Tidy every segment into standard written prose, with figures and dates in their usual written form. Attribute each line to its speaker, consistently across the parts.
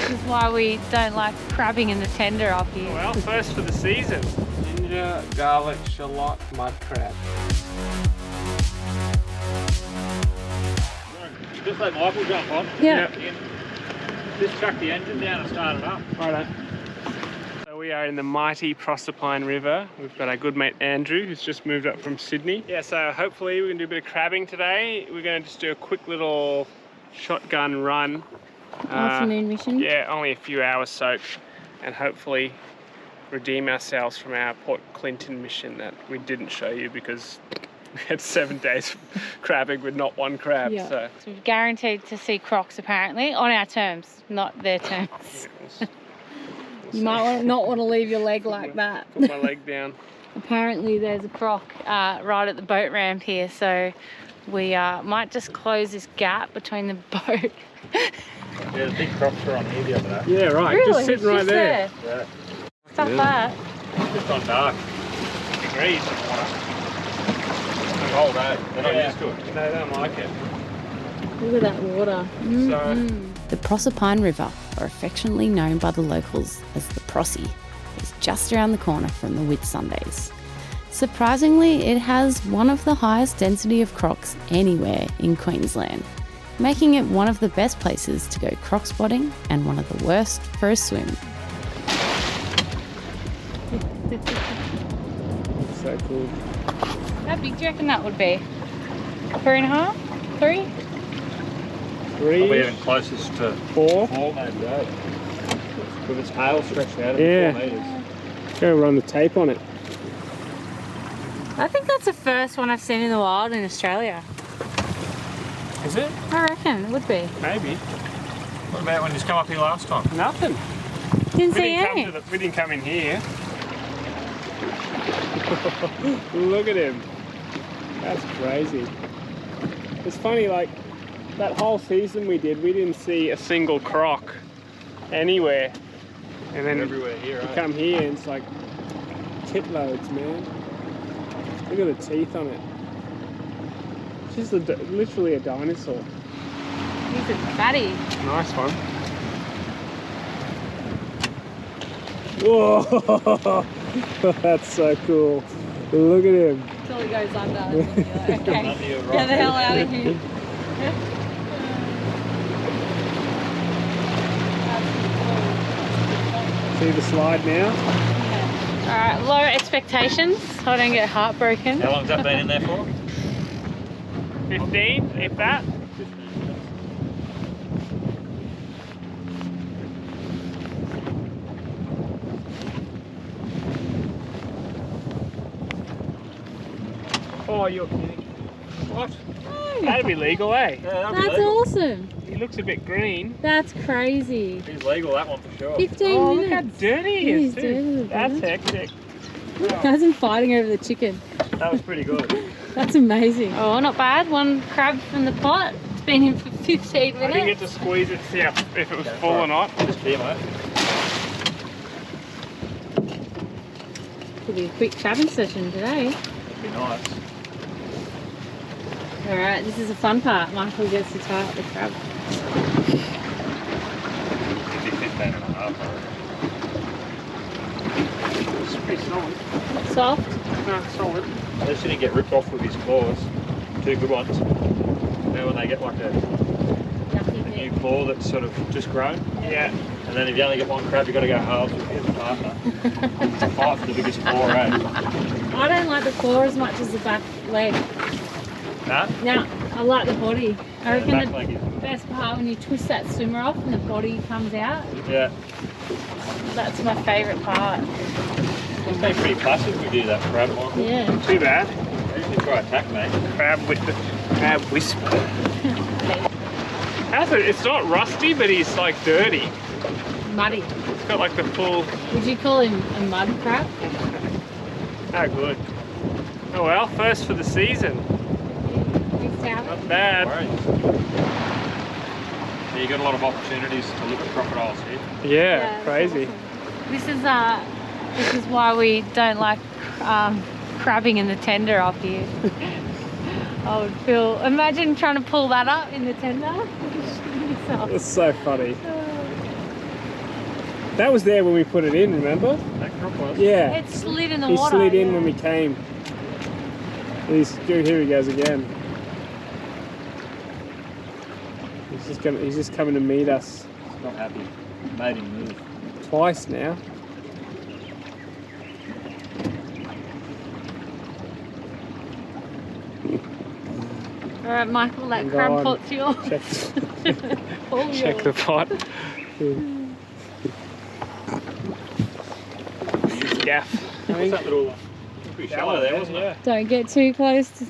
Speaker 1: This is why we don't like crabbing in the tender up here.
Speaker 2: Well, first for the season. Ginger, garlic, shallot, mud crab.
Speaker 3: Just let Michael jump on.
Speaker 1: Yeah.
Speaker 3: Just chuck the engine down and start it up.
Speaker 2: Righto. So we are in the mighty Prossy River. We've got our good mate Andrew, who's just moved up from Sydney. Yeah, so hopefully we're gonna do a bit of crabbing today. We're gonna just do a quick little shotgun run.
Speaker 1: Afternoon mission.
Speaker 2: Yeah, only a few hours soak, and hopefully redeem ourselves from our Port Clinton mission that we didn't show you because we had 7 days of crabbing with not one crab.
Speaker 1: Yeah.
Speaker 2: So
Speaker 1: So we're guaranteed to see crocs apparently, on our terms, not their terms. You might not want to leave your leg like that.
Speaker 2: Put my leg down.
Speaker 1: Apparently there's a croc right at the boat ramp here, so we might just close this gap between the boat.
Speaker 3: Yeah, the big crocs were on here the other day.
Speaker 2: Yeah, right.
Speaker 1: Really?
Speaker 2: Just sitting right there.
Speaker 3: Yeah.
Speaker 1: Stuff
Speaker 2: Yeah.
Speaker 1: that.
Speaker 3: It's just on dark. Degrees of water. The whole day. They're not used to it.
Speaker 2: No, they don't like it.
Speaker 1: Look at that water.
Speaker 4: The Prossy River, or affectionately known by the locals as the Prossy, is just around the corner from the Whitsundays. Surprisingly, it has one of the highest density of crocs anywhere in Queensland, making it one of the best places to go croc spotting and one of the worst for a swim.
Speaker 2: So cool.
Speaker 1: How big do you reckon that would be? 3.5? 3?
Speaker 3: Probably
Speaker 2: 3,
Speaker 3: even closest to
Speaker 2: 4.
Speaker 3: 4 maybe. With its tail stretched out
Speaker 2: Yeah.
Speaker 3: at 4 metres.
Speaker 2: Go run the tape on it.
Speaker 1: I think that's the first one I've seen in the wild in Australia.
Speaker 2: Is it?
Speaker 1: I reckon it would be.
Speaker 2: Maybe.
Speaker 3: What about when you come up here last time?
Speaker 2: Nothing.
Speaker 1: Didn't
Speaker 2: We
Speaker 1: see
Speaker 2: didn't,
Speaker 1: any.
Speaker 2: we didn't come in here. Look at him. That's crazy. It's funny, like, that whole season we didn't see a single croc anywhere. And then
Speaker 3: Everywhere here,
Speaker 2: you
Speaker 3: right?
Speaker 2: come here and it's like tit loads, man. Look at the teeth on it. It's just literally a dinosaur.
Speaker 1: He's a fatty.
Speaker 2: Nice one. Whoa! That's so cool. Look at him.
Speaker 1: Until he goes under. And then you're like, okay,
Speaker 3: Under your
Speaker 1: get
Speaker 3: rock.
Speaker 1: the hell out of here.
Speaker 2: See the slide now?
Speaker 1: Alright, low expectations. So I don't get heartbroken.
Speaker 3: How long's that been in there for?
Speaker 2: 15, if that. Oh, you're kidding. What? That'd be legal, eh?
Speaker 3: Yeah, that'll be
Speaker 1: That's
Speaker 3: legal.
Speaker 1: awesome.
Speaker 2: He looks a bit green.
Speaker 1: That's crazy.
Speaker 3: He's legal, that one for sure.
Speaker 1: 15
Speaker 2: Oh, look how
Speaker 1: minutes.
Speaker 2: dirty he
Speaker 1: He's
Speaker 2: is, too.
Speaker 1: dirty,
Speaker 2: That's
Speaker 1: isn't it?
Speaker 2: hectic.
Speaker 1: Has him fighting over the chicken.
Speaker 3: That was pretty good.
Speaker 1: That's amazing. Oh, not bad. One crab from the pot. It's been in for 15
Speaker 2: I didn't get
Speaker 1: minutes.
Speaker 2: to squeeze it to see if it was
Speaker 3: Go
Speaker 2: full
Speaker 3: for
Speaker 2: or
Speaker 3: it.
Speaker 2: not.
Speaker 3: Just here, mate.
Speaker 1: Could be a quick crabbing session today.
Speaker 3: That'd be nice.
Speaker 1: Alright, this is the fun part. Michael gets to tie up the crab.
Speaker 3: Could be 15.5.
Speaker 2: It's pretty solid.
Speaker 1: Soft.
Speaker 2: No, solid.
Speaker 3: At least he didn't get ripped off with his claws. 2 good ones. Now when they get like a
Speaker 1: Yucky
Speaker 3: new
Speaker 1: bit.
Speaker 3: claw that's sort of just grown,
Speaker 2: Yeah.
Speaker 3: and then if you only get one crab, you've got to go halves with the other partner. It's a fight for the biggest claw, eh?
Speaker 1: I don't like the claw as much as the back leg.
Speaker 3: Nah?
Speaker 1: No, I like the body. I
Speaker 3: The
Speaker 1: reckon
Speaker 3: back
Speaker 1: the
Speaker 3: leg is.
Speaker 1: best part when you twist that swimmer off and the body comes out.
Speaker 3: Yeah.
Speaker 1: That's my favourite part.
Speaker 3: It's been pretty passive we do that crab one.
Speaker 1: Yeah.
Speaker 2: Too bad.
Speaker 3: Usually try attack, mate.
Speaker 2: Crab with the crab whisper. It's not rusty, but he's like dirty.
Speaker 1: Muddy.
Speaker 2: It's got like the full.
Speaker 1: Would you call him a mud crab?
Speaker 2: Oh, good. Oh well, first for the season.
Speaker 1: Thanks, Tal.
Speaker 2: Not
Speaker 3: No
Speaker 2: bad.
Speaker 3: worries. So you got a lot of opportunities to look at crocodiles here.
Speaker 2: Yeah,
Speaker 1: Yeah,
Speaker 2: crazy.
Speaker 1: This is why we don't like crabbing in the tender up here. I would feel. Imagine trying to pull that up in the tender.
Speaker 2: It's so funny. That was there when we put it in, remember?
Speaker 3: That croc was.
Speaker 2: Yeah.
Speaker 1: It slid in the
Speaker 2: He
Speaker 1: water.
Speaker 2: slid in
Speaker 1: yeah.
Speaker 2: when we came. Here he goes again. He's just coming to meet us.
Speaker 3: He's not happy. Made him move.
Speaker 2: Twice now.
Speaker 1: All right, Michael, that
Speaker 2: Hang
Speaker 1: crab
Speaker 2: on.
Speaker 1: pot's yours.
Speaker 2: Check,
Speaker 1: All
Speaker 2: check
Speaker 1: yours.
Speaker 2: the pot. Gaff. I
Speaker 3: What's
Speaker 2: think.
Speaker 3: that little pretty shallow there, wasn't it?
Speaker 1: Don't get too close to...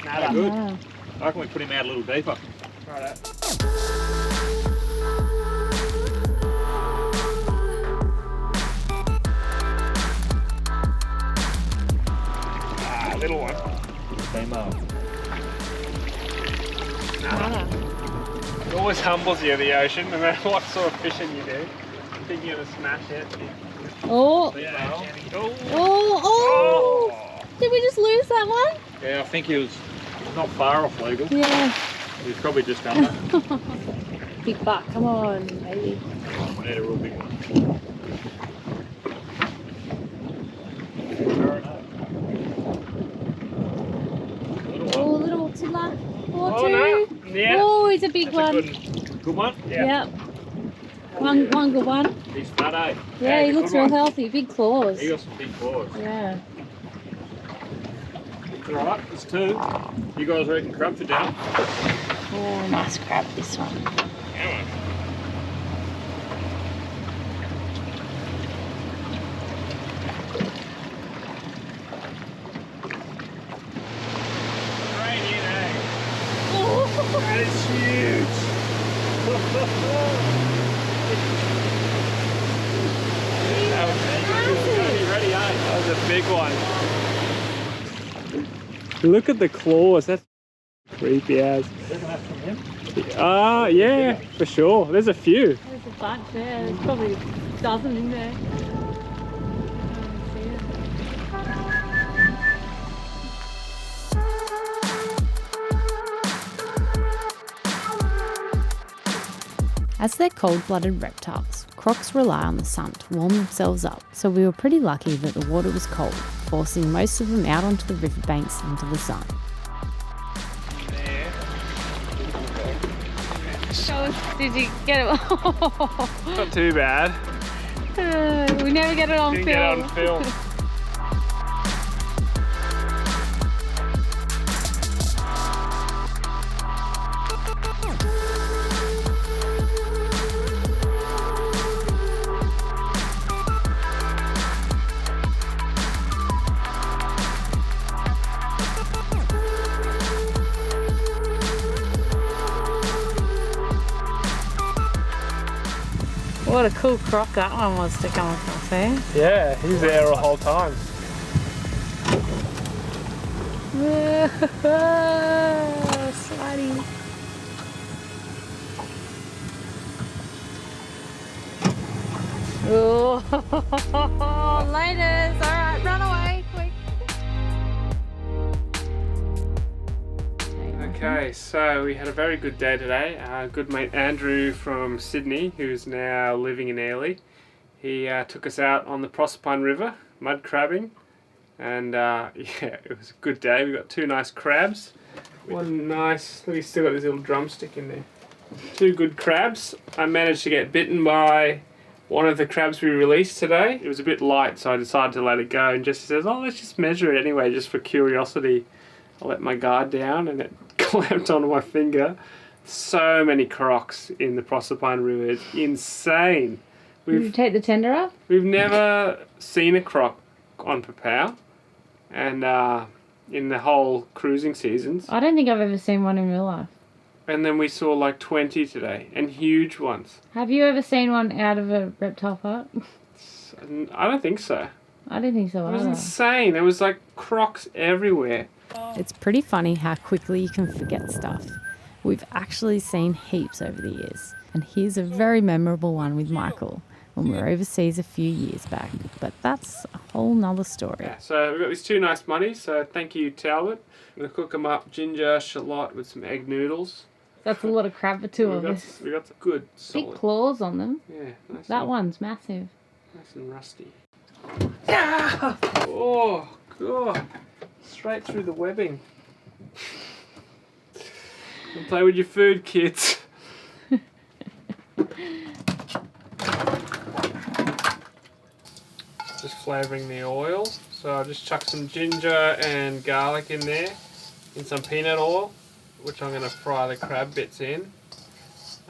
Speaker 3: Nada. Good.
Speaker 1: Wow.
Speaker 3: I reckon we put him out a little deeper.
Speaker 2: Little one.
Speaker 3: Female.
Speaker 2: It always humbles you, the ocean, no matter what sort of fishing you do. You think you're gonna smash it.
Speaker 1: Oh,
Speaker 2: Yeah.
Speaker 1: oh! Did we just lose that one?
Speaker 3: Yeah, I think he was not far off legal.
Speaker 1: Yeah.
Speaker 3: He was probably just under.
Speaker 1: Big buck, come on, baby.
Speaker 3: We need a real big one.
Speaker 1: Oh, little tiddler.
Speaker 2: Oh,
Speaker 1: Two.
Speaker 2: no. Yeah.
Speaker 1: Oh, he's a big
Speaker 2: That's
Speaker 1: one.
Speaker 2: a
Speaker 3: Good one?
Speaker 1: Yep. One good one.
Speaker 3: He's fat, eh?
Speaker 1: Yeah, he
Speaker 3: he's a
Speaker 1: looks
Speaker 3: good
Speaker 1: real
Speaker 3: one.
Speaker 1: healthy. Big claws.
Speaker 3: He got some big claws.
Speaker 1: Yeah.
Speaker 3: Alright, there's two. You guys reckon crab for dinner?
Speaker 1: Oh, nice crab, this one.
Speaker 2: That is huge.
Speaker 3: Ready, eh?
Speaker 2: That was a big one. Look at the claws. That's creepy as. Yeah, for sure. There's a few.
Speaker 1: There's a bunch there. There's probably a dozen in there.
Speaker 4: As they're cold-blooded reptiles, crocs rely on the sun to warm themselves up, so we were pretty lucky that the water was cold, forcing most of them out onto the riverbanks into the sun.
Speaker 1: Did you get it?
Speaker 2: Not too bad.
Speaker 1: We never get it on
Speaker 2: Didn't
Speaker 1: film.
Speaker 2: get on film.
Speaker 1: What a cool croc that one was to come across there.
Speaker 2: Yeah, he's there the whole time.
Speaker 1: Sliding. Oh, laters. All right, run away, quick.
Speaker 2: Okay, so we had a very good day today. Our good mate Andrew from Sydney, who's now living in Airlie, he took us out on the Prossy River, mud crabbing, and yeah, it was a good day. We got two nice crabs. One nice, look, he's still got this little drumstick in there. Two good crabs. I managed to get bitten by one of the crabs we released today. It was a bit light, so I decided to let it go, and Jesse says, oh, let's just measure it anyway, just for curiosity. I let my guard down and it clamped onto my finger. So many crocs in the Prossy River. It's insane.
Speaker 1: Did you take the tender off?
Speaker 2: We've never seen a croc on Popao, and in the whole cruising seasons.
Speaker 1: I don't think I've ever seen one in real life.
Speaker 2: And then we saw like 20 today, and huge ones.
Speaker 1: Have you ever seen one out of a reptile park?
Speaker 2: I don't think so.
Speaker 1: I don't think so
Speaker 2: It was
Speaker 1: either.
Speaker 2: insane. There was like crocs everywhere.
Speaker 4: It's pretty funny how quickly you can forget stuff. We've actually seen heaps over the years, and here's a very memorable one with Michael when we were overseas a few years back, but that's a whole nother story.
Speaker 2: Yeah, so we've got these two nice muddies, so thank you, Talbot. I'm going to cook them up, ginger, shallot with some egg noodles.
Speaker 1: That's a lot of crab for two of us.
Speaker 2: We got some good solid.
Speaker 1: Big claws on them.
Speaker 2: Yeah, nice.
Speaker 1: That one's massive.
Speaker 2: Nice and rusty. Ah! Oh god! Straight through the webbing. Don't play with your food, kids. Just flavouring the oil. So I'll just chuck some ginger and garlic in there, and some peanut oil, which I'm going to fry the crab bits in.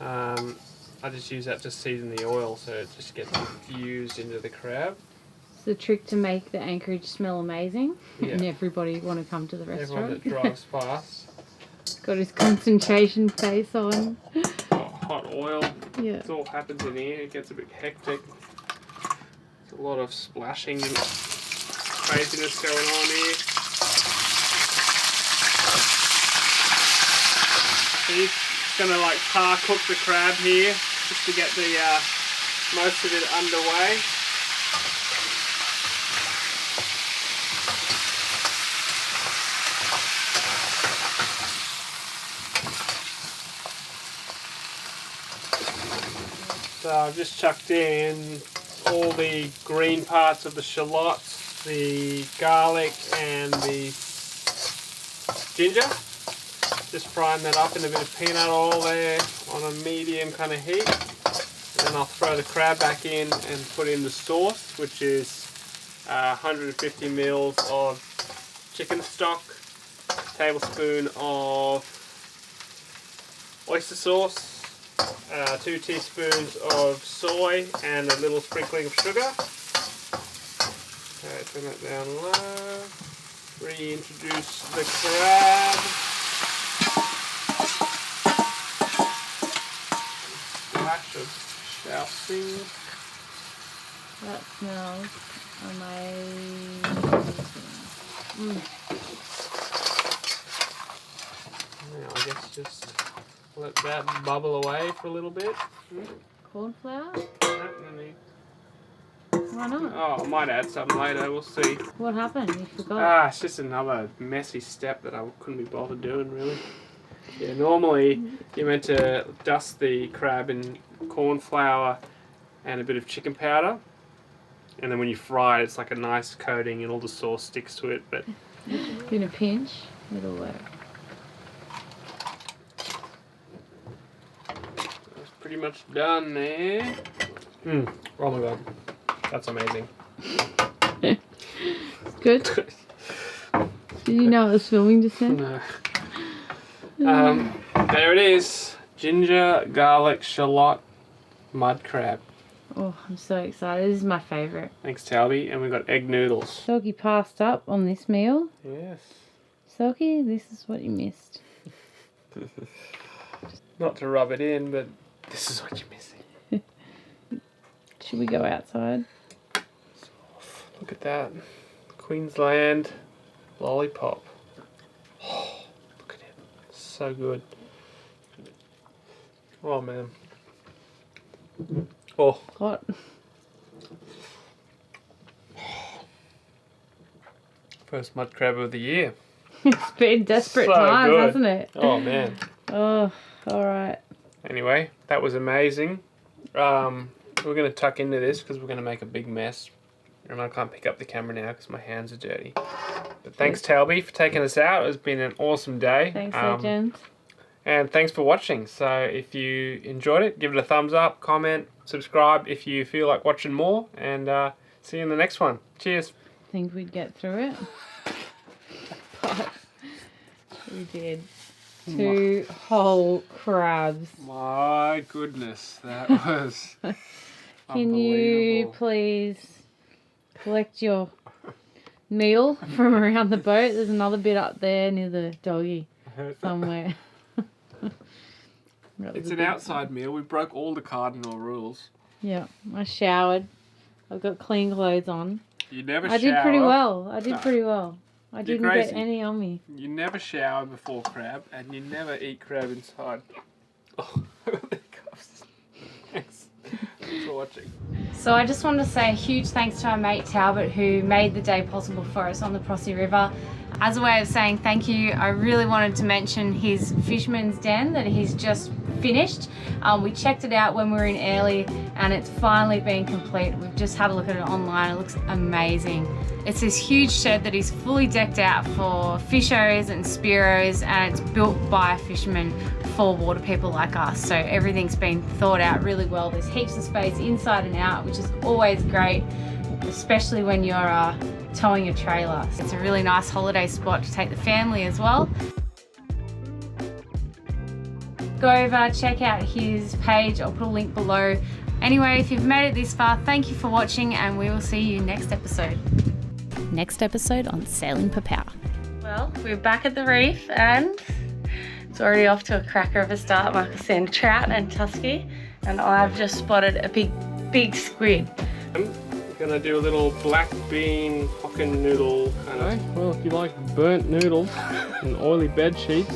Speaker 2: I just use that to season the oil so it just gets infused into the crab.
Speaker 1: It's the trick to make the anchorage smell amazing,
Speaker 2: Yeah.
Speaker 1: and everybody want to come to the
Speaker 2: Everyone
Speaker 1: restaurant.
Speaker 2: that drives past.
Speaker 1: Got his concentration face on.
Speaker 2: Hot oil.
Speaker 1: Yeah.
Speaker 2: It all happens in here. It gets a bit hectic. There's a lot of splashing and craziness going on here. He's gonna like par cook the crab here just to get the most of it underway. So I've just chucked in all the green parts of the shallots, the garlic and the ginger. Just frying that up in a bit of peanut oil there on a medium kind of heat. And then I'll throw the crab back in and put in the sauce, which is 150 mils of chicken stock, a tablespoon of oyster sauce, 2 teaspoons of soy, and a little sprinkling of sugar. Okay, turn that down low. Reintroduce the crab. Splash of shallot.
Speaker 1: That smells amazing.
Speaker 2: Now I guess just let that bubble away for a little bit.
Speaker 1: Corn flour?
Speaker 2: No need.
Speaker 1: Why not?
Speaker 2: Oh, I might add something later, we'll see.
Speaker 1: What happened? You forgot.
Speaker 2: It's just another messy step that I couldn't be bothered doing, really. Yeah, normally you're meant to dust the crab in corn flour and a bit of chicken powder, and then when you fry it, it's like a nice coating and all the sauce sticks to it, but
Speaker 1: In a pinch, it'll work.
Speaker 2: it's pretty much done there. Oh my god, that's amazing.
Speaker 1: Good. Did you know it was filming just then?
Speaker 2: No. There it is. Ginger, garlic, shallot, mud crab.
Speaker 1: Oh, I'm so excited. This is my favourite.
Speaker 2: Thanks, Talby. And we've got egg noodles.
Speaker 1: Selkie passed up on this meal.
Speaker 2: Yes.
Speaker 1: Selkie, this is what you missed.
Speaker 2: Not to rub it in, but this is what you're missing.
Speaker 1: Should we go outside?
Speaker 2: Look at that. Queensland lollipop. Oh, look at it. So good. Oh, man. Oh.
Speaker 1: Hot.
Speaker 2: First mud crab of the year.
Speaker 1: It's been desperate
Speaker 2: So
Speaker 1: times,
Speaker 2: good.
Speaker 1: hasn't it?
Speaker 2: Oh, man.
Speaker 1: Oh, alright.
Speaker 2: Anyway, that was amazing. We're going to tuck into this because we're going to make a big mess. And I can't pick up the camera now because my hands are dirty. But thanks, Talby, for taking us out. It's been an awesome day.
Speaker 1: Thanks, legend.
Speaker 2: And thanks for watching. So if you enjoyed it, give it a thumbs up, comment, subscribe if you feel like watching more. And see you in the next one. Cheers.
Speaker 1: Think we'd get through it. But we did. 2 whole crabs.
Speaker 2: My goodness, that was
Speaker 1: Can you please collect your meal from around the boat? There's another bit up there near the doggy somewhere.
Speaker 2: It's an outside meal. We broke all the cardinal rules.
Speaker 1: Yeah, I showered. I've got clean clothes on.
Speaker 2: You never shower.
Speaker 1: I did pretty well. I did pretty well. I
Speaker 2: You're
Speaker 1: didn't
Speaker 2: crazy.
Speaker 1: get any on me.
Speaker 2: You never shower before crab, and you never eat crab inside. Oh, thanks for watching.
Speaker 1: So I just wanted to say a huge thanks to our mate Talbot who made the day possible for us on the Prossy River. As a way of saying thank you, I really wanted to mention his Fisherman's Den that he's just finished. We checked it out when we were in Airlie and it's finally been complete. We've just had a look at it online. It looks amazing. It's this huge shed that is fully decked out for fishers and spearos, and it's built by a fisherman for water people like us. So everything's been thought out really well. There's heaps of space inside and out, which is always great, especially when you're towing a trailer. It's a really nice holiday spot to take the family as well. Go over, check out his page. I'll put a link below. Anyway, if you've made it this far, thank you for watching, and we will see you next episode.
Speaker 4: Next episode on Sailing Popao.
Speaker 1: Well, we're back at the reef and it's already off to a cracker of a start. Michael's seen trout and tusky, and I've just spotted a big squid.
Speaker 2: I'm gonna do a little black bean Hokkien noodle kind of. Well, if you like burnt noodles and oily bed sheets,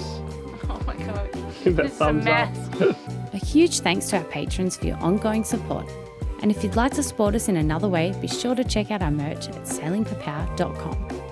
Speaker 1: Oh my god,
Speaker 2: give that
Speaker 1: it's a
Speaker 2: thumbs
Speaker 1: mess.
Speaker 2: up.
Speaker 4: A huge thanks to our patrons for your ongoing support. And if you'd like to support us in another way, be sure to check out our merch at sailingpopao.com.